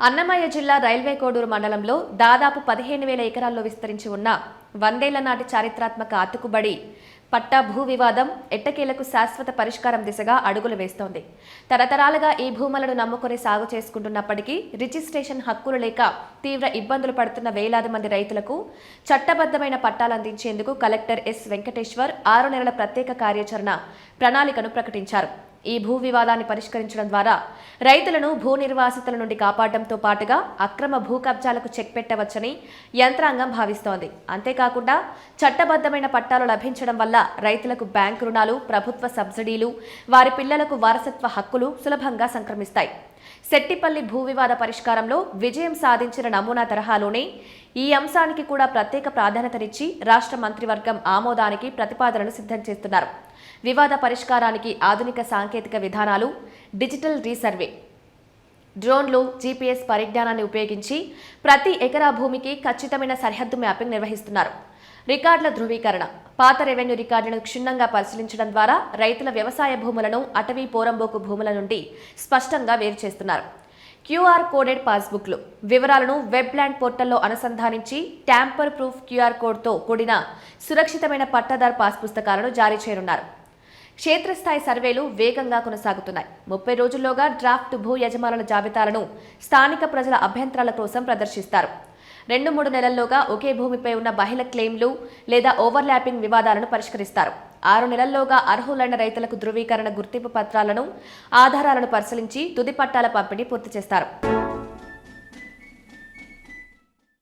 అన్నమయ్య జిల్లా రైల్వే కోడూరు మండలంలో దాదాపు 15,000 ఎకరాల్లో విస్తరించి ఉన్న 100 ఏళ్ల నాటి చారిత్రాత్మక అతుకుబడి పట్టా భూ వివాదం ఎట్టకేలకు శాశ్వత పరిష్కారం దిశగా అడుగులు వేస్తోంది. తరతరాలుగా ఈ భూములను నమ్ముకొని సాగు చేసుకుంటున్నప్పటికీ రిజిస్ట్రేషన్ హక్కులు లేక తీవ్ర ఇబ్బందులు పడుతున్న వేలాది మంది రైతులకు చట్టబద్ధమైన పట్టాలు అందించేందుకు కలెక్టర్ ఎస్ వెంకటేశ్వర్ 6 నెలల ప్రత్యేక కార్యాచరణ ప్రణాళికను ప్రకటించారు. ఈ భూ వివాదాన్ని పరిష్కరించడం ద్వారా రైతులను భూ నిర్వాసితుల నుండి కాపాడడంతో పాటుగా అక్రమ భూ కబ్జాలకు చెక్ పెట్టవచ్చని యంత్రాంగం భావిస్తోంది. అంతేకాకుండా చట్టబద్ధమైన పట్టాలు లభించడం వల్ల రైతులకు బ్యాంకు రుణాలు, ప్రభుత్వ సబ్సిడీలు, వారి పిల్లలకు వారసత్వ హక్కులు సులభంగా సంక్రమిస్తాయి. సెట్టిపల్లి భూ వివాద పరిష్కారంలో విజయం సాధించిన నమూనా తరహాలోనే ఈ అంశానికి కూడా ప్రత్యేక ప్రాధాన్యతనిచ్చి రాష్ట్ర మంత్రివర్గం ఆమోదానికి ప్రతిపాదనలు సిద్ధం చేస్తున్నారు. వివాద పరిష్కారానికి ఆధునిక సాంకేతిక విధానాలు, డిజిటల్ రీసర్వే, డ్రోన్లు, జీపీఎస్ పరిజ్ఞానాన్ని ఉపయోగించి ప్రతి ఎకరా భూమికి ఖచ్చితమైన సరిహద్దు మ్యాపింగ్ నిర్వహిస్తున్నారు. రికార్డుల ధృవీకరణ, పాత రెవెన్యూ రికార్డులను క్షుణ్ణంగా పరిశీలించడం ద్వారా రైతుల వ్యవసాయ భూములను అటవీ పోరంబోకు భూముల నుండి స్పష్టంగా వేరు చేస్తున్నారు. క్యూఆర్ కోడెడ్ పాస్బుక్లు వివరాలను వెబ్ ల్యాండ్ పోర్టల్లో అనుసంధానించి ట్యాంపర్ ప్రూఫ్ క్యూఆర్ కోడ్తో కూడిన సురక్షితమైన పట్టాదారు పాస్ పుస్తకాలను జారీ చేయనున్నారు. క్షేత్రస్థాయి సర్వేలు వేగంగా కొనసాగుతున్నాయి. 30 రోజుల్లోగా డ్రాఫ్ట్ భూ యజమానుల జాబితాలను స్థానిక ప్రజల అభ్యంతరాల కోసం ప్రదర్శిస్తారు. 2-3 నెలల్లోగా ఒకే భూమిపై ఉన్న బహిళ క్లెయిమ్లు లేదా ఓవర్లాపింగ్ వివాదాలను పరిష్కరిస్తారు. 6 నెలల్లోగా అర్హులైన రైతులకు ధృవీకరణ గుర్తింపు పత్రాలను, ఆధారాలను పరిశీలించి తుది పట్టాల పంపిణీ పూర్తి చేస్తారు.